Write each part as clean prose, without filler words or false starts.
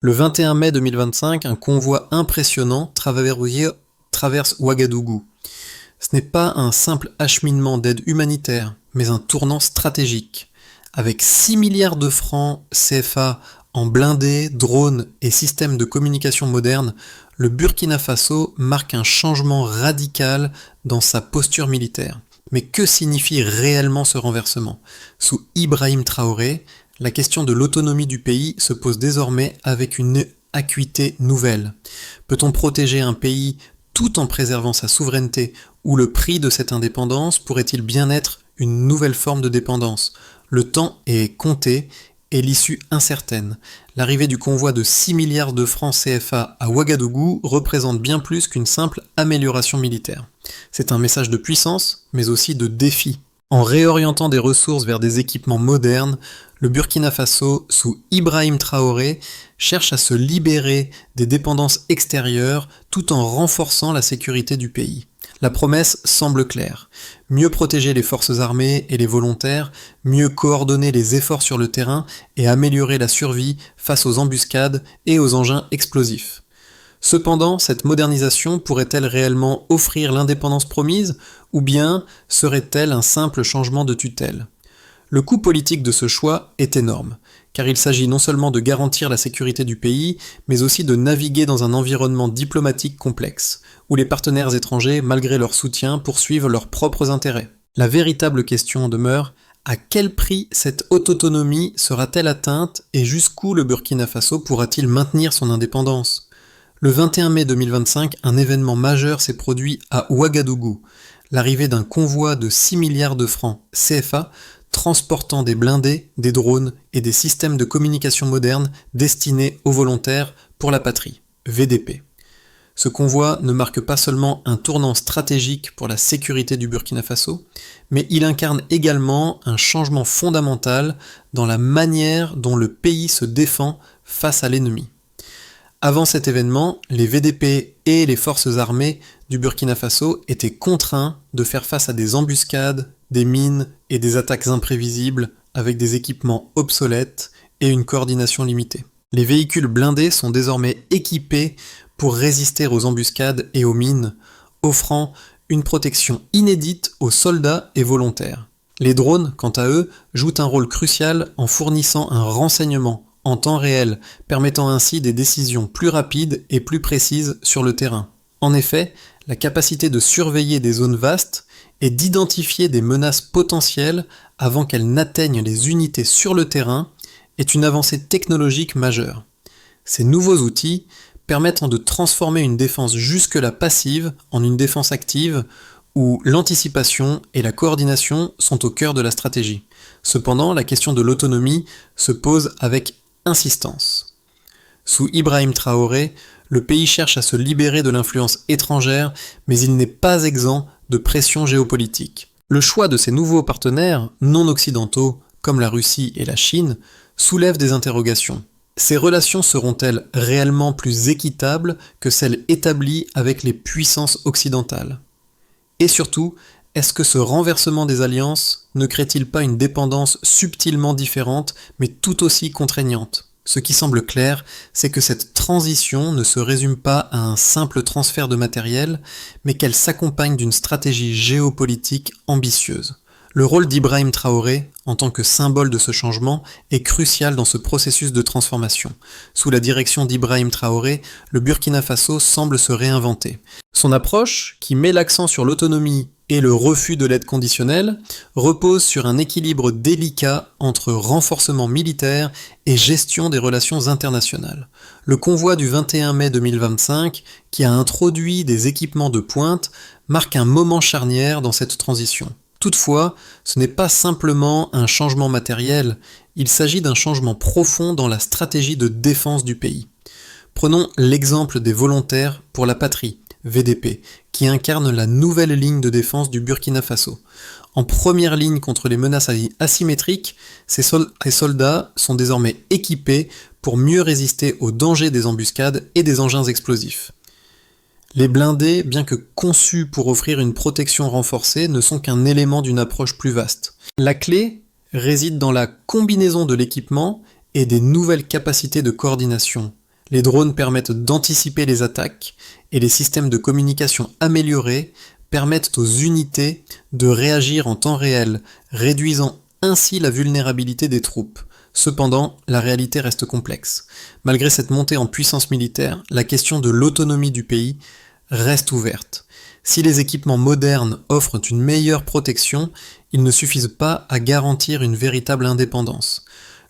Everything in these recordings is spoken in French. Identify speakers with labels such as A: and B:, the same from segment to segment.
A: Le 21 mai 2025, un convoi impressionnant traverse Ouagadougou. Ce n'est pas un simple acheminement d'aide humanitaire, mais un tournant stratégique. Avec 6 milliards de francs CFA en blindés, drones et systèmes de communication modernes, le Burkina Faso marque un changement radical dans sa posture militaire. Mais que signifie réellement ce renversement ? Sous Ibrahim Traoré, la question de l'autonomie du pays se pose désormais avec une acuité nouvelle. Peut-on protéger un pays tout en préservant sa souveraineté, ou le prix de cette indépendance pourrait-il bien être une nouvelle forme de dépendance ? Le temps est compté et l'issue incertaine. L'arrivée du convoi de 6 milliards de francs CFA à Ouagadougou représente bien plus qu'une simple amélioration militaire. C'est un message de puissance, mais aussi de défi. En réorientant des ressources vers des équipements modernes, le Burkina Faso, sous Ibrahim Traoré, cherche à se libérer des dépendances extérieures tout en renforçant la sécurité du pays. La promesse semble claire. Mieux protéger les forces armées et les volontaires, mieux coordonner les efforts sur le terrain et améliorer la survie face aux embuscades et aux engins explosifs. Cependant, cette modernisation pourrait-elle réellement offrir l'indépendance promise, ou bien serait-elle un simple changement de tutelle ? Le coût politique de ce choix est énorme, car il s'agit non seulement de garantir la sécurité du pays, mais aussi de naviguer dans un environnement diplomatique complexe, où les partenaires étrangers, malgré leur soutien, poursuivent leurs propres intérêts. La véritable question demeure: à quel prix cette haute autonomie sera-t-elle atteinte et jusqu'où le Burkina Faso pourra-t-il maintenir son indépendance ? Le 21 mai 2025, un événement majeur s'est produit à Ouagadougou, l'arrivée d'un convoi de 6 milliards de francs CFA transportant des blindés, des drones et des systèmes de communication modernes destinés aux volontaires pour la patrie, VDP. Ce convoi ne marque pas seulement un tournant stratégique pour la sécurité du Burkina Faso, mais il incarne également un changement fondamental dans la manière dont le pays se défend face à l'ennemi. Avant cet événement, les VDP et les forces armées du Burkina Faso étaient contraints de faire face à des embuscades, des mines et des attaques imprévisibles avec des équipements obsolètes et une coordination limitée. Les véhicules blindés sont désormais équipés pour résister aux embuscades et aux mines, offrant une protection inédite aux soldats et volontaires. Les drones, quant à eux, jouent un rôle crucial en fournissant un renseignement en temps réel, permettant ainsi des décisions plus rapides et plus précises sur le terrain. En effet, la capacité de surveiller des zones vastes et d'identifier des menaces potentielles avant qu'elles n'atteignent les unités sur le terrain est une avancée technologique majeure. Ces nouveaux outils permettent de transformer une défense jusque-là passive en une défense active où l'anticipation et la coordination sont au cœur de la stratégie. Cependant, la question de l'autonomie se pose avec insistance. Sous Ibrahim Traoré, le pays cherche à se libérer de l'influence étrangère, mais il n'est pas exempt de pression géopolitique. Le choix de ces nouveaux partenaires, non occidentaux, comme la Russie et la Chine, soulève des interrogations. Ces relations seront-elles réellement plus équitables que celles établies avec les puissances occidentales ? Et surtout, est-ce que ce renversement des alliances ne crée-t-il pas une dépendance subtilement différente, mais tout aussi contraignante ? Ce qui semble clair, c'est que cette transition ne se résume pas à un simple transfert de matériel, mais qu'elle s'accompagne d'une stratégie géopolitique ambitieuse. Le rôle d'Ibrahim Traoré, en tant que symbole de ce changement, est crucial dans ce processus de transformation. Sous la direction d'Ibrahim Traoré, le Burkina Faso semble se réinventer. Son approche, qui met l'accent sur l'autonomie et le refus de l'aide conditionnelle, repose sur un équilibre délicat entre renforcement militaire et gestion des relations internationales. Le convoi du 21 mai 2025, qui a introduit des équipements de pointe, marque un moment charnière dans cette transition. Toutefois, ce n'est pas simplement un changement matériel, il s'agit d'un changement profond dans la stratégie de défense du pays. Prenons l'exemple des volontaires pour la patrie, VDP, qui incarnent la nouvelle ligne de défense du Burkina Faso. En première ligne contre les menaces asymétriques, ces soldats sont désormais équipés pour mieux résister aux dangers des embuscades et des engins explosifs. Les blindés, bien que conçus pour offrir une protection renforcée, ne sont qu'un élément d'une approche plus vaste. La clé réside dans la combinaison de l'équipement et des nouvelles capacités de coordination. Les drones permettent d'anticiper les attaques et les systèmes de communication améliorés permettent aux unités de réagir en temps réel, réduisant ainsi la vulnérabilité des troupes. Cependant, la réalité reste complexe. Malgré cette montée en puissance militaire, la question de l'autonomie du pays reste ouverte. Si les équipements modernes offrent une meilleure protection, ils ne suffisent pas à garantir une véritable indépendance.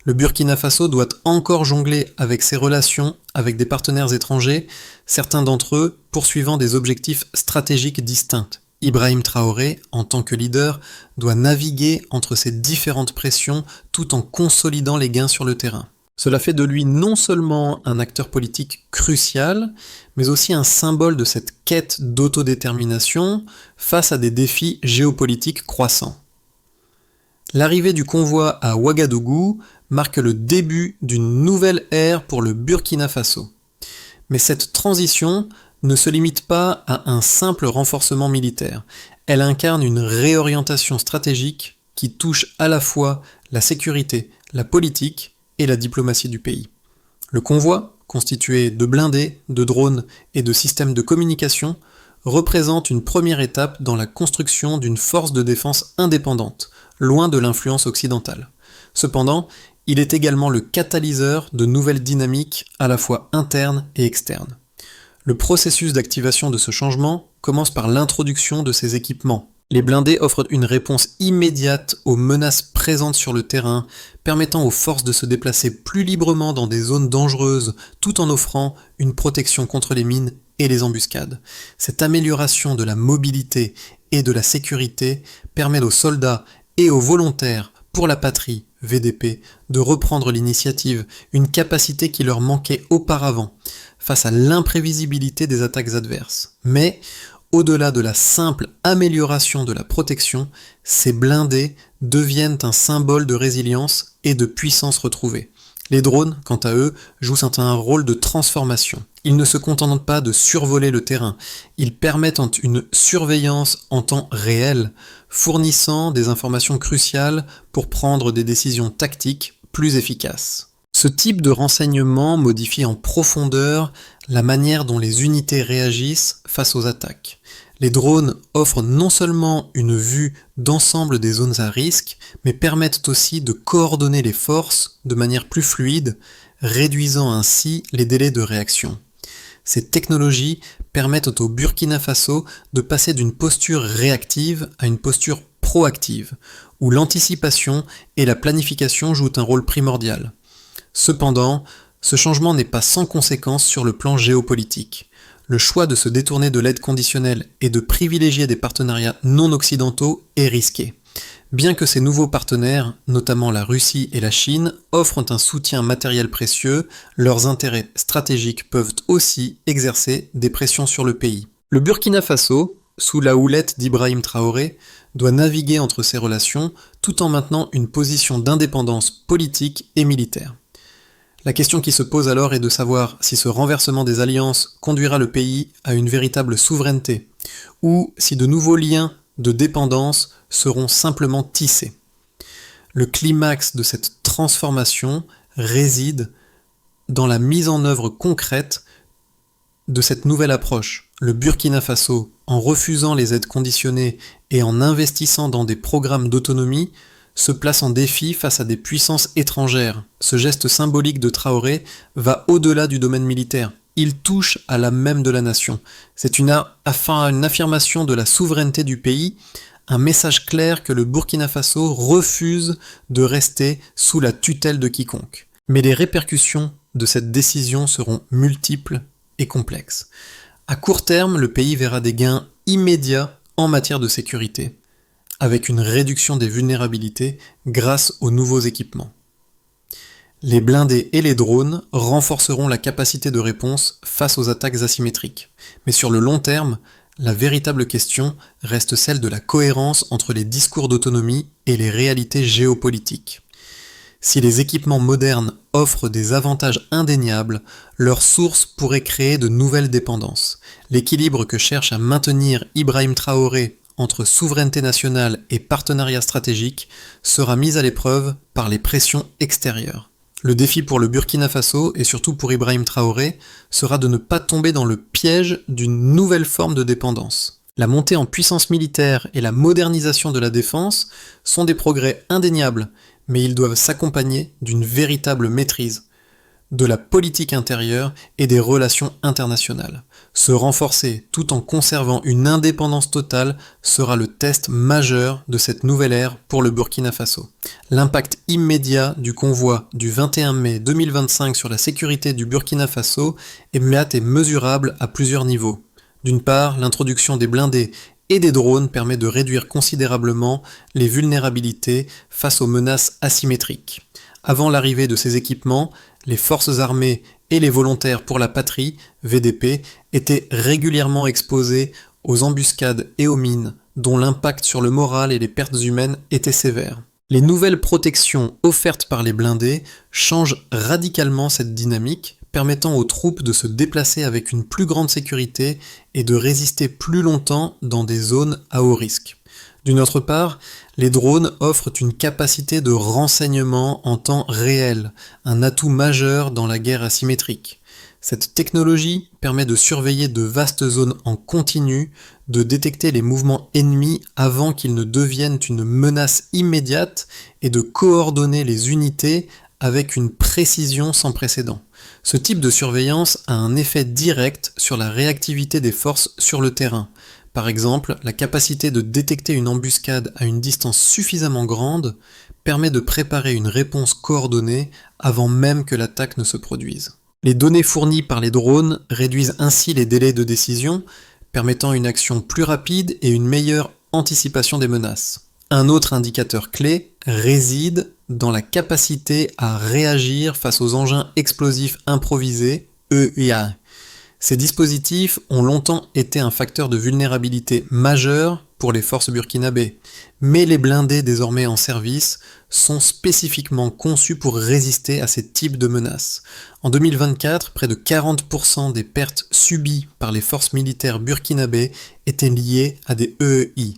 A: Le Burkina Faso doit encore jongler avec ses relations avec des partenaires étrangers, certains d'entre eux poursuivant des objectifs stratégiques distincts. Ibrahim Traoré, en tant que leader, doit naviguer entre ces différentes pressions tout en consolidant les gains sur le terrain. Cela fait de lui non seulement un acteur politique crucial, mais aussi un symbole de cette quête d'autodétermination face à des défis géopolitiques croissants. L'arrivée du convoi à Ouagadougou marque le début d'une nouvelle ère pour le Burkina Faso. Mais cette transition ne se limite pas à un simple renforcement militaire. Elle incarne une réorientation stratégique qui touche à la fois la sécurité, la politique et la diplomatie du pays. Le convoi, constitué de blindés, de drones et de systèmes de communication, représente une première étape dans la construction d'une force de défense indépendante, loin de l'influence occidentale. Cependant, il est également le catalyseur de nouvelles dynamiques à la fois internes et externes. Le processus d'activation de ce changement commence par l'introduction de ces équipements. Les blindés offrent une réponse immédiate aux menaces présentes sur le terrain, permettant aux forces de se déplacer plus librement dans des zones dangereuses, tout en offrant une protection contre les mines et les embuscades. Cette amélioration de la mobilité et de la sécurité permet aux soldats et aux volontaires pour la patrie, VDP, de reprendre l'initiative, une capacité qui leur manquait auparavant, face à l'imprévisibilité des attaques adverses. Mais, au-delà de la simple amélioration de la protection, ces blindés deviennent un symbole de résilience et de puissance retrouvée. Les drones, quant à eux, jouent un rôle de transformation. Ils ne se contentent pas de survoler le terrain, ils permettent une surveillance en temps réel, fournissant des informations cruciales pour prendre des décisions tactiques plus efficaces. Ce type de renseignement modifie en profondeur la manière dont les unités réagissent face aux attaques. Les drones offrent non seulement une vue d'ensemble des zones à risque, mais permettent aussi de coordonner les forces de manière plus fluide, réduisant ainsi les délais de réaction. Ces technologies permettent au Burkina Faso de passer d'une posture réactive à une posture proactive, où l'anticipation et la planification jouent un rôle primordial. Cependant, ce changement n'est pas sans conséquences sur le plan géopolitique. Le choix de se détourner de l'aide conditionnelle et de privilégier des partenariats non occidentaux est risqué. Bien que ces nouveaux partenaires, notamment la Russie et la Chine, offrent un soutien matériel précieux, leurs intérêts stratégiques peuvent aussi exercer des pressions sur le pays. Le Burkina Faso, sous la houlette d'Ibrahim Traoré, doit naviguer entre ces relations tout en maintenant une position d'indépendance politique et militaire. La question qui se pose alors est de savoir si ce renversement des alliances conduira le pays à une véritable souveraineté, ou si de nouveaux liens de dépendance seront simplement tissés. Le climax de cette transformation réside dans la mise en œuvre concrète de cette nouvelle approche. Le Burkina Faso, en refusant les aides conditionnées et en investissant dans des programmes d'autonomie, se place en défi face à des puissances étrangères. Ce geste symbolique de Traoré va au-delà du domaine militaire. Il touche à l'âme même de la nation. C'est une affirmation de la souveraineté du pays, un message clair que le Burkina Faso refuse de rester sous la tutelle de quiconque. Mais les répercussions de cette décision seront multiples et complexes. À court terme, le pays verra des gains immédiats en matière de sécurité, avec une réduction des vulnérabilités grâce aux nouveaux équipements. Les blindés et les drones renforceront la capacité de réponse face aux attaques asymétriques. Mais sur le long terme, la véritable question reste celle de la cohérence entre les discours d'autonomie et les réalités géopolitiques. Si les équipements modernes offrent des avantages indéniables, leur source pourrait créer de nouvelles dépendances. L'équilibre que cherche à maintenir Ibrahim Traoré entre souveraineté nationale et partenariat stratégique sera mis à l'épreuve par les pressions extérieures. Le défi pour le Burkina Faso, et surtout pour Ibrahim Traoré, sera de ne pas tomber dans le piège d'une nouvelle forme de dépendance. La montée en puissance militaire et la modernisation de la défense sont des progrès indéniables, mais ils doivent s'accompagner d'une véritable maîtrise de la politique intérieure et des relations internationales. Se renforcer tout en conservant une indépendance totale sera le test majeur de cette nouvelle ère pour le Burkina Faso. L'impact immédiat du convoi du 21 mai 2025 sur la sécurité du Burkina Faso est immédiat et mesurable à plusieurs niveaux. D'une part, l'introduction des blindés et des drones permet de réduire considérablement les vulnérabilités face aux menaces asymétriques. Avant l'arrivée de ces équipements, les forces armées et les volontaires pour la patrie, VDP, étaient régulièrement exposés aux embuscades et aux mines, dont l'impact sur le moral et les pertes humaines était sévère. Les nouvelles protections offertes par les blindés changent radicalement cette dynamique, permettant aux troupes de se déplacer avec une plus grande sécurité et de résister plus longtemps dans des zones à haut risque. D'une autre part, les drones offrent une capacité de renseignement en temps réel, un atout majeur dans la guerre asymétrique. Cette technologie permet de surveiller de vastes zones en continu, de détecter les mouvements ennemis avant qu'ils ne deviennent une menace immédiate et de coordonner les unités avec une précision sans précédent. Ce type de surveillance a un effet direct sur la réactivité des forces sur le terrain. Par exemple, la capacité de détecter une embuscade à une distance suffisamment grande permet de préparer une réponse coordonnée avant même que l'attaque ne se produise. Les données fournies par les drones réduisent ainsi les délais de décision, permettant une action plus rapide et une meilleure anticipation des menaces. Un autre indicateur clé réside dans la capacité à réagir face aux engins explosifs improvisés, EIA. Ces dispositifs ont longtemps été un facteur de vulnérabilité majeur pour les forces burkinabées, mais les blindés désormais en service sont spécifiquement conçus pour résister à ces types de menaces. En 2024, près de 40% des pertes subies par les forces militaires burkinabées étaient liées à des EEI.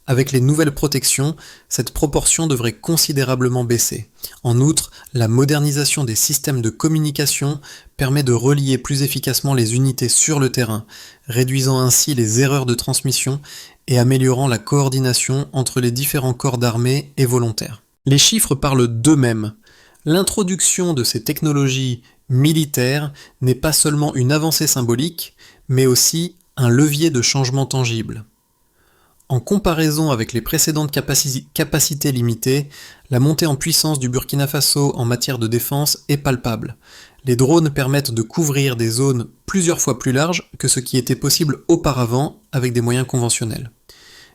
A: Avec les nouvelles protections, cette proportion devrait considérablement baisser. En outre, la modernisation des systèmes de communication permet de relier plus efficacement les unités sur le terrain, réduisant ainsi les erreurs de transmission et améliorant la coordination entre les différents corps d'armée et volontaires. Les chiffres parlent d'eux-mêmes. L'introduction de ces technologies militaires n'est pas seulement une avancée symbolique, mais aussi un levier de changement tangible. En comparaison avec les précédentes capacités limitées, la montée en puissance du Burkina Faso en matière de défense est palpable. Les drones permettent de couvrir des zones plusieurs fois plus larges que ce qui était possible auparavant avec des moyens conventionnels.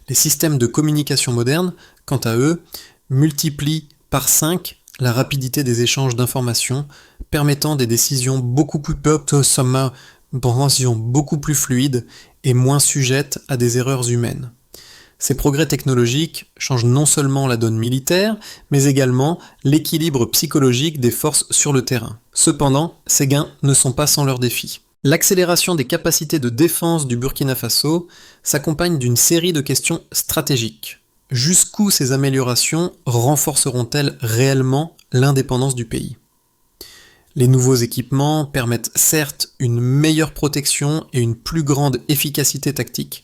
A: Les systèmes de communication modernes, quant à eux, multiplient par 5 la rapidité des échanges d'informations, permettant des décisions beaucoup plus fluides et moins sujettes à des erreurs humaines. Ces progrès technologiques changent non seulement la donne militaire, mais également l'équilibre psychologique des forces sur le terrain. Cependant, ces gains ne sont pas sans leurs défis. L'accélération des capacités de défense du Burkina Faso s'accompagne d'une série de questions stratégiques. Jusqu'où ces améliorations renforceront-elles réellement l'indépendance du pays ? Les nouveaux équipements permettent certes une meilleure protection et une plus grande efficacité tactique,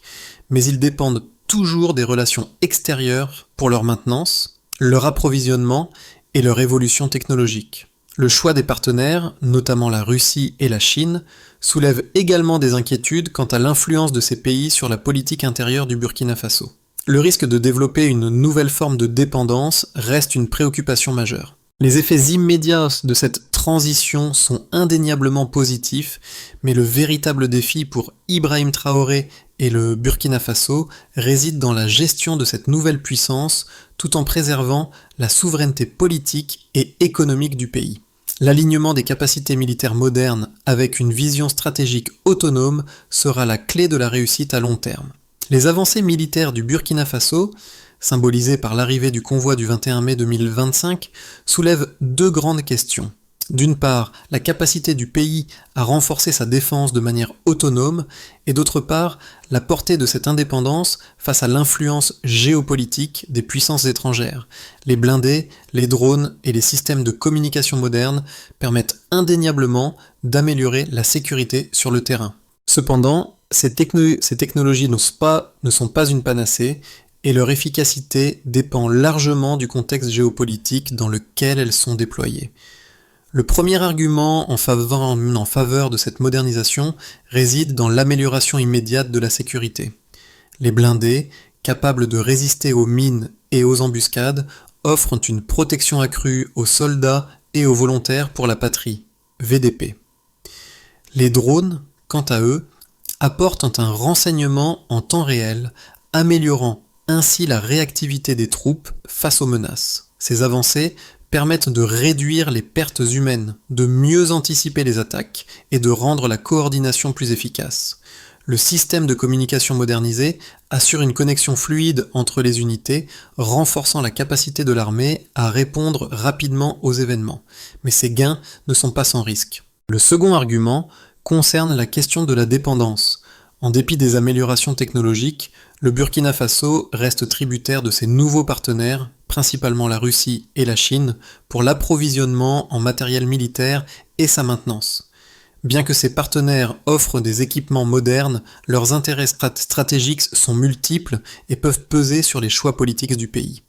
A: mais ils dépendent toujours des relations extérieures pour leur maintenance, leur approvisionnement et leur évolution technologique. Le choix des partenaires, notamment la Russie et la Chine, soulève également des inquiétudes quant à l'influence de ces pays sur la politique intérieure du Burkina Faso. Le risque de développer une nouvelle forme de dépendance reste une préoccupation majeure. Les effets immédiats de cette transition sont indéniablement positifs, mais le véritable défi pour Ibrahim Traoré et le Burkina Faso réside dans la gestion de cette nouvelle puissance tout en préservant la souveraineté politique et économique du pays. L'alignement des capacités militaires modernes avec une vision stratégique autonome sera la clé de la réussite à long terme. Les avancées militaires du Burkina Faso, symbolisées par l'arrivée du convoi du 21 mai 2025, soulèvent deux grandes questions. D'une part, la capacité du pays à renforcer sa défense de manière autonome, et d'autre part, la portée de cette indépendance face à l'influence géopolitique des puissances étrangères. Les blindés, les drones et les systèmes de communication modernes permettent indéniablement d'améliorer la sécurité sur le terrain. Cependant, ces technologies ne sont pas une panacée, et leur efficacité dépend largement du contexte géopolitique dans lequel elles sont déployées. Le premier argument en faveur de cette modernisation réside dans l'amélioration immédiate de la sécurité. Les blindés, capables de résister aux mines et aux embuscades, offrent une protection accrue aux soldats et aux volontaires pour la patrie, VDP. Les drones, quant à eux, apportent un renseignement en temps réel, améliorant ainsi la réactivité des troupes face aux menaces. Ces avancées permettent de réduire les pertes humaines, de mieux anticiper les attaques et de rendre la coordination plus efficace. Le système de communication modernisé assure une connexion fluide entre les unités, renforçant la capacité de l'armée à répondre rapidement aux événements. Mais ces gains ne sont pas sans risque. Le second argument concerne la question de la dépendance. En dépit des améliorations technologiques, le Burkina Faso reste tributaire de ses nouveaux partenaires, principalement la Russie et la Chine, pour l'approvisionnement en matériel militaire et sa maintenance. Bien que ces partenaires offrent des équipements modernes, leurs intérêts stratégiques sont multiples et peuvent peser sur les choix politiques du pays.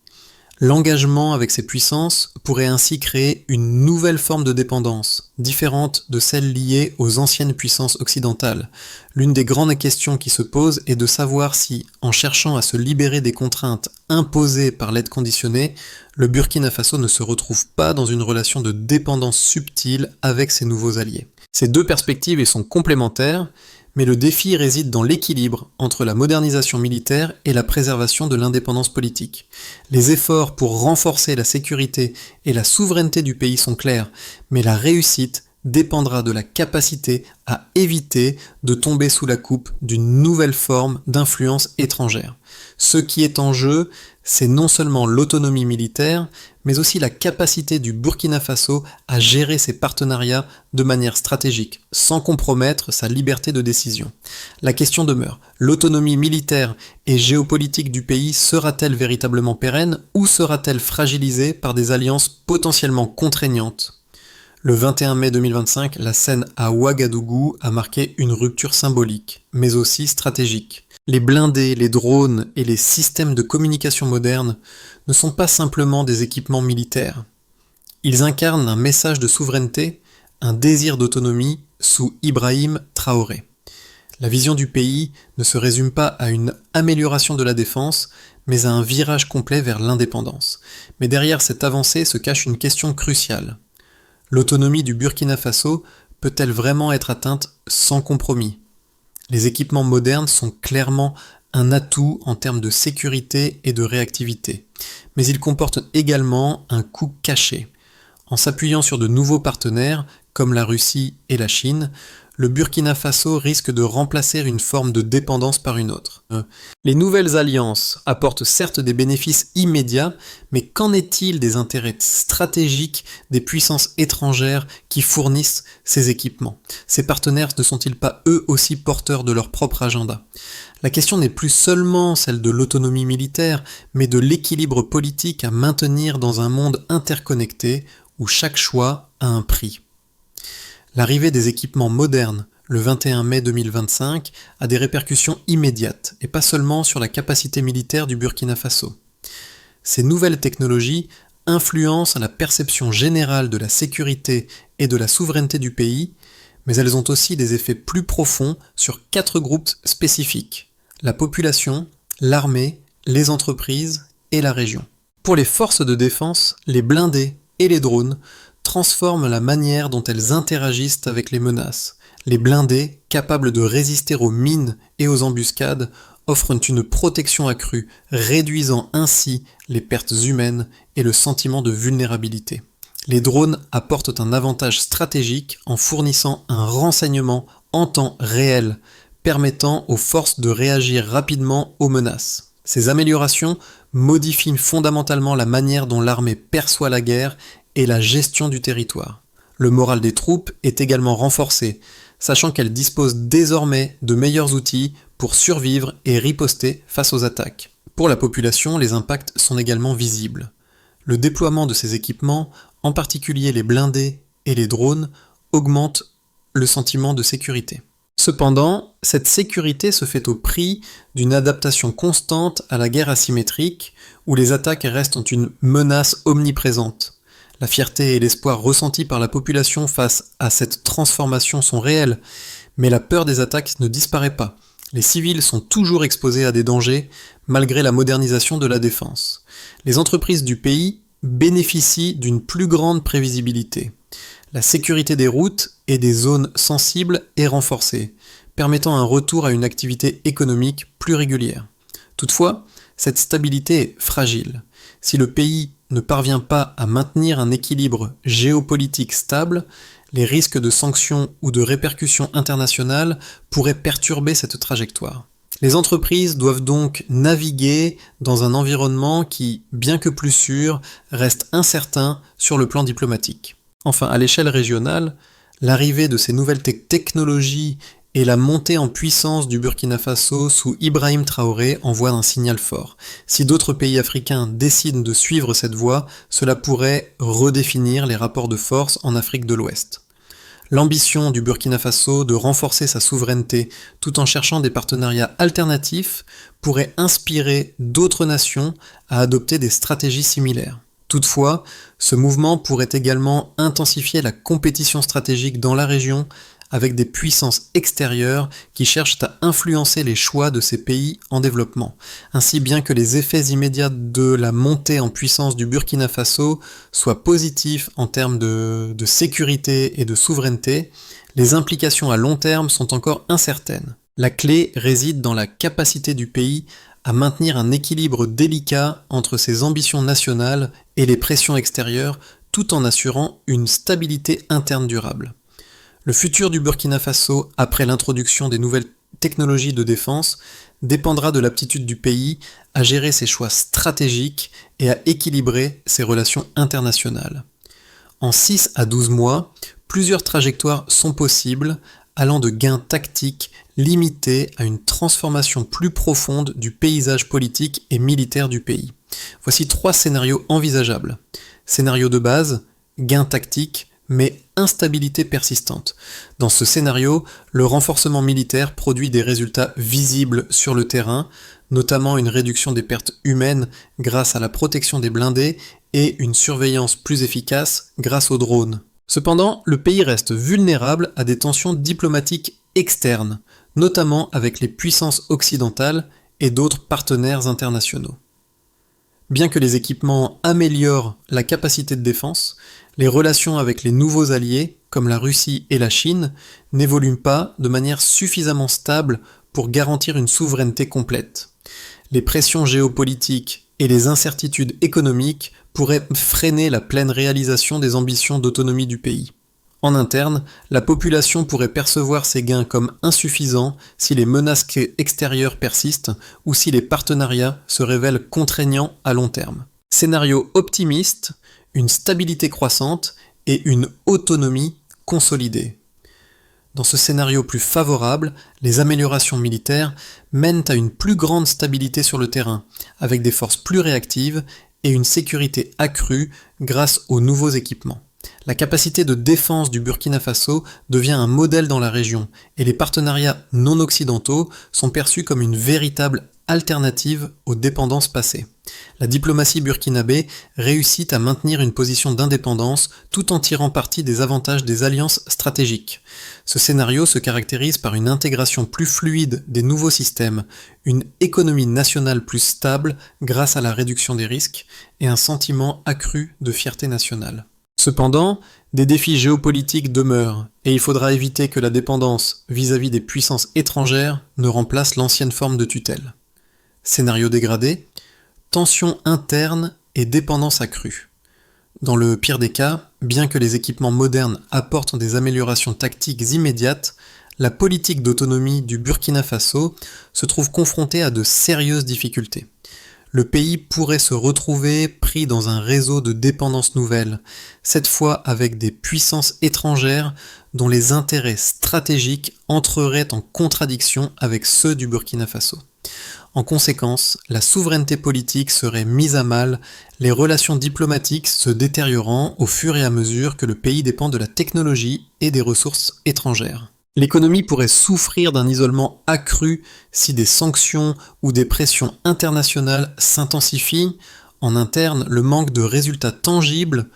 A: L'engagement avec ces puissances pourrait ainsi créer une nouvelle forme de dépendance, différente de celle liée aux anciennes puissances occidentales. L'une des grandes questions qui se posent est de savoir si, en cherchant à se libérer des contraintes imposées par l'aide conditionnée, le Burkina Faso ne se retrouve pas dans une relation de dépendance subtile avec ses nouveaux alliés. Ces deux perspectives sont complémentaires, mais le défi réside dans l'équilibre entre la modernisation militaire et la préservation de l'indépendance politique. Les efforts pour renforcer la sécurité et la souveraineté du pays sont clairs, mais la réussite dépendra de la capacité à éviter de tomber sous la coupe d'une nouvelle forme d'influence étrangère. Ce qui est en jeu, c'est non seulement l'autonomie militaire, mais aussi la capacité du Burkina Faso à gérer ses partenariats de manière stratégique, sans compromettre sa liberté de décision. La question demeure, l'autonomie militaire et géopolitique du pays sera-t-elle véritablement pérenne ou sera-t-elle fragilisée par des alliances potentiellement contraignantes ? Le 21 mai 2025, la scène à Ouagadougou a marqué une rupture symbolique, mais aussi stratégique. Les blindés, les drones et les systèmes de communication modernes ne sont pas simplement des équipements militaires. Ils incarnent un message de souveraineté, un désir d'autonomie sous Ibrahim Traoré. La vision du pays ne se résume pas à une amélioration de la défense, mais à un virage complet vers l'indépendance. Mais derrière cette avancée se cache une question cruciale. L'autonomie du Burkina Faso peut-elle vraiment être atteinte sans compromis ? Les équipements modernes sont clairement un atout en termes de sécurité et de réactivité, mais ils comportent également un coût caché. En s'appuyant sur de nouveaux partenaires, comme la Russie et la Chine, le Burkina Faso risque de remplacer une forme de dépendance par une autre. Les nouvelles alliances apportent certes des bénéfices immédiats, mais qu'en est-il des intérêts stratégiques des puissances étrangères qui fournissent ces équipements ? Ces partenaires ne sont-ils pas eux aussi porteurs de leur propre agenda ? La question n'est plus seulement celle de l'autonomie militaire, mais de l'équilibre politique à maintenir dans un monde interconnecté où chaque choix a un prix. L'arrivée des équipements modernes, le 21 mai 2025, a des répercussions immédiates, et pas seulement sur la capacité militaire du Burkina Faso. Ces nouvelles technologies influencent la perception générale de la sécurité et de la souveraineté du pays, mais elles ont aussi des effets plus profonds sur 4 groupes spécifiques: la population, l'armée, les entreprises et la région. Pour les forces de défense, les blindés et les drones transforment la manière dont elles interagissent avec les menaces. Les blindés, capables de résister aux mines et aux embuscades, offrent une protection accrue, réduisant ainsi les pertes humaines et le sentiment de vulnérabilité. Les drones apportent un avantage stratégique en fournissant un renseignement en temps réel, permettant aux forces de réagir rapidement aux menaces. Ces améliorations modifient fondamentalement la manière dont l'armée perçoit la guerre et la gestion du territoire. Le moral des troupes est également renforcé, sachant qu'elles disposent désormais de meilleurs outils pour survivre et riposter face aux attaques. Pour la population, les impacts sont également visibles. Le déploiement de ces équipements, en particulier les blindés et les drones, augmente le sentiment de sécurité. Cependant, cette sécurité se fait au prix d'une adaptation constante à la guerre asymétrique, où les attaques restent une menace omniprésente. La fierté et l'espoir ressentis par la population face à cette transformation sont réels, mais la peur des attaques ne disparaît pas. Les civils sont toujours exposés à des dangers, malgré la modernisation de la défense. Les entreprises du pays bénéficient d'une plus grande prévisibilité. La sécurité des routes et des zones sensibles est renforcée, permettant un retour à une activité économique plus régulière. Toutefois, cette stabilité est fragile. Si le pays ne parvient pas à maintenir un équilibre géopolitique stable, les risques de sanctions ou de répercussions internationales pourraient perturber cette trajectoire. Les entreprises doivent donc naviguer dans un environnement qui, bien que plus sûr, reste incertain sur le plan diplomatique. Enfin, à l'échelle régionale, l'arrivée de ces nouvelles technologies et la montée en puissance du Burkina Faso sous Ibrahim Traoré envoient un signal fort. Si d'autres pays africains décident de suivre cette voie, cela pourrait redéfinir les rapports de force en Afrique de l'Ouest. L'ambition du Burkina Faso de renforcer sa souveraineté tout en cherchant des partenariats alternatifs pourrait inspirer d'autres nations à adopter des stratégies similaires. Toutefois, ce mouvement pourrait également intensifier la compétition stratégique dans la région avec des puissances extérieures qui cherchent à influencer les choix de ces pays en développement. Ainsi, bien que les effets immédiats de la montée en puissance du Burkina Faso soient positifs en termes de sécurité et de souveraineté, les implications à long terme sont encore incertaines. La clé réside dans la capacité du pays à maintenir un équilibre délicat entre ses ambitions nationales et les pressions extérieures, tout en assurant une stabilité interne durable. Le futur du Burkina Faso, après l'introduction des nouvelles technologies de défense, dépendra de l'aptitude du pays à gérer ses choix stratégiques et à équilibrer ses relations internationales. En 6 à 12 mois, plusieurs trajectoires sont possibles, allant de gains tactiques limités à une transformation plus profonde du paysage politique et militaire du pays. Voici 3 scénarios envisageables. Scénario de base, gains tactiques, mais instabilité persistante. Dans ce scénario, le renforcement militaire produit des résultats visibles sur le terrain, notamment une réduction des pertes humaines grâce à la protection des blindés et une surveillance plus efficace grâce aux drones. Cependant, le pays reste vulnérable à des tensions diplomatiques externes, notamment avec les puissances occidentales et d'autres partenaires internationaux. Bien que les équipements améliorent la capacité de défense, les relations avec les nouveaux alliés, comme la Russie et la Chine, n'évoluent pas de manière suffisamment stable pour garantir une souveraineté complète. Les pressions géopolitiques et les incertitudes économiques pourraient freiner la pleine réalisation des ambitions d'autonomie du pays. En interne, la population pourrait percevoir ces gains comme insuffisants si les menaces extérieures persistent ou si les partenariats se révèlent contraignants à long terme. Scénario optimiste, une stabilité croissante et une autonomie consolidée. Dans ce scénario plus favorable, les améliorations militaires mènent à une plus grande stabilité sur le terrain, avec des forces plus réactives et une sécurité accrue grâce aux nouveaux équipements. La capacité de défense du Burkina Faso devient un modèle dans la région, et les partenariats non occidentaux sont perçus comme une véritable alternative aux dépendances passées. La diplomatie burkinabé réussit à maintenir une position d'indépendance tout en tirant parti des avantages des alliances stratégiques. Ce scénario se caractérise par une intégration plus fluide des nouveaux systèmes, une économie nationale plus stable grâce à la réduction des risques et un sentiment accru de fierté nationale. Cependant, des défis géopolitiques demeurent, et il faudra éviter que la dépendance vis-à-vis des puissances étrangères ne remplace l'ancienne forme de tutelle. Scénario dégradé, tensions internes et dépendance accrue. Dans le pire des cas, bien que les équipements modernes apportent des améliorations tactiques immédiates, la politique d'autonomie du Burkina Faso se trouve confrontée à de sérieuses difficultés. le pays pourrait se retrouver pris dans un réseau de dépendances nouvelles, cette fois avec des puissances étrangères dont les intérêts stratégiques entreraient en contradiction avec ceux du Burkina Faso. En conséquence, la souveraineté politique serait mise à mal, les relations diplomatiques se détériorant au fur et à mesure que le pays dépend de la technologie et des ressources étrangères. L'économie pourrait souffrir d'un isolement accru si des sanctions ou des pressions internationales s'intensifient. En interne, le manque de résultats tangibles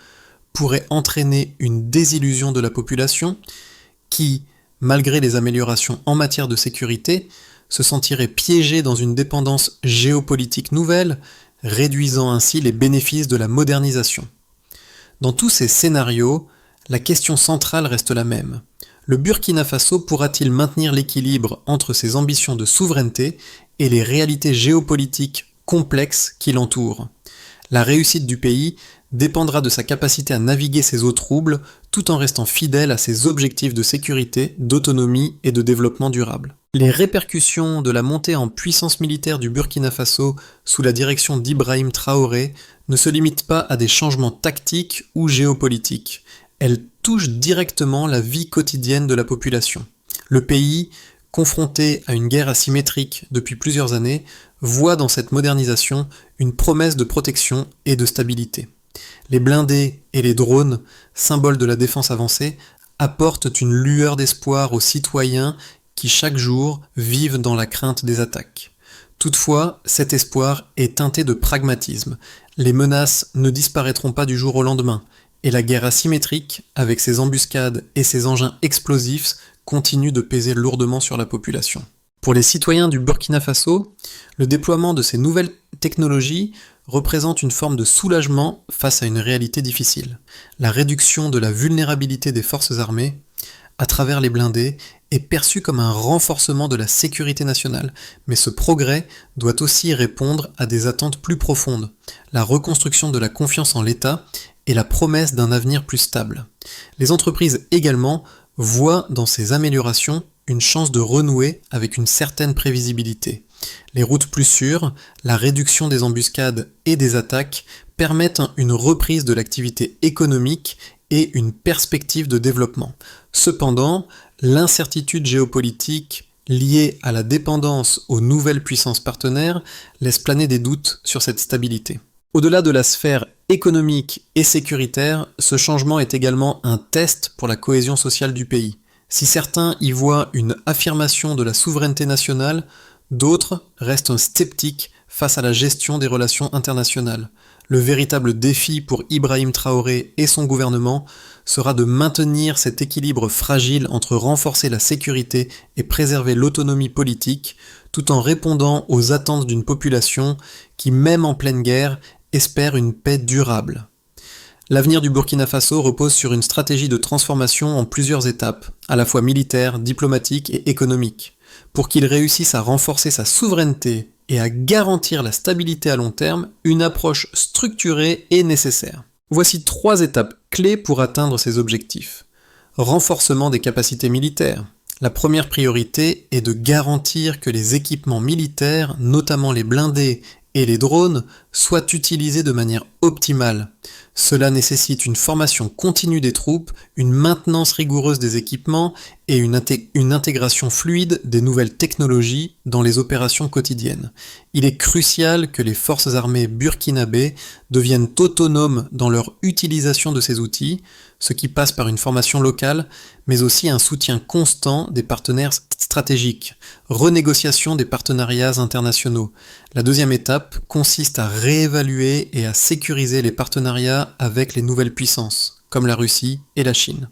A: pourrait entraîner une désillusion de la population qui, malgré les améliorations en matière de sécurité, se sentirait piégée dans une dépendance géopolitique nouvelle, réduisant ainsi les bénéfices de la modernisation. Dans tous ces scénarios, la question centrale reste la même. Le Burkina Faso pourra-t-il maintenir l'équilibre entre ses ambitions de souveraineté et les réalités géopolitiques complexes qui l'entourent ? La réussite du pays dépendra de sa capacité à naviguer ces eaux troubles tout en restant fidèle à ses objectifs de sécurité, d'autonomie et de développement durable. Les répercussions de la montée en puissance militaire du Burkina Faso sous la direction d'Ibrahim Traoré ne se limitent pas à des changements tactiques ou géopolitiques. Elles touchent directement la vie quotidienne de la population. Le pays, confronté à une guerre asymétrique depuis plusieurs années, voit dans cette modernisation une promesse de protection et de stabilité. Les blindés et les drones, symboles de la défense avancée, apportent une lueur d'espoir aux citoyens qui chaque jour vivent dans la crainte des attaques. Toutefois, cet espoir est teinté de pragmatisme. Les menaces ne disparaîtront pas du jour au lendemain, et la guerre asymétrique, avec ses embuscades et ses engins explosifs, continue de peser lourdement sur la population. Pour les citoyens du Burkina Faso, le déploiement de ces nouvelles technologies représente une forme de soulagement face à une réalité difficile. La réduction de la vulnérabilité des forces armées, à travers les blindés, est perçue comme un renforcement de la sécurité nationale, mais ce progrès doit aussi répondre à des attentes plus profondes, la reconstruction de la confiance en l'État et la promesse d'un avenir plus stable. Les entreprises également voient dans ces améliorations une chance de renouer avec une certaine prévisibilité. Les routes plus sûres, la réduction des embuscades et des attaques permettent une reprise de l'activité économique et une perspective de développement. Cependant, l'incertitude géopolitique liée à la dépendance aux nouvelles puissances partenaires laisse planer des doutes sur cette stabilité. Au-delà de la sphère économique et sécuritaire, ce changement est également un test pour la cohésion sociale du pays. Si certains y voient une affirmation de la souveraineté nationale, d'autres restent sceptiques face à la gestion des relations internationales. Le véritable défi pour Ibrahim Traoré et son gouvernement sera de maintenir cet équilibre fragile entre renforcer la sécurité et préserver l'autonomie politique, tout en répondant aux attentes d'une population qui, même en pleine guerre, espère une paix durable. L'avenir du Burkina Faso repose sur une stratégie de transformation en plusieurs étapes, à la fois militaire, diplomatique et économique. Pour qu'il réussisse à renforcer sa souveraineté et à garantir la stabilité à long terme, une approche structurée est nécessaire. Voici 3 étapes clés pour atteindre ces objectifs. Renforcement des capacités militaires. La première priorité est de garantir que les équipements militaires, notamment les blindés et les drones, soient utilisés de manière optimale. Cela nécessite une formation continue des troupes, une maintenance rigoureuse des équipements et une intégration fluide des nouvelles technologies dans les opérations quotidiennes. Il est crucial que les forces armées burkinabées deviennent autonomes dans leur utilisation de ces outils, ce qui passe par une formation locale, mais aussi un soutien constant des partenaires stratégiques, renégociation des partenariats internationaux. La deuxième étape consiste à réévaluer et à sécuriser les partenariats avec les nouvelles puissances, comme la Russie et la Chine.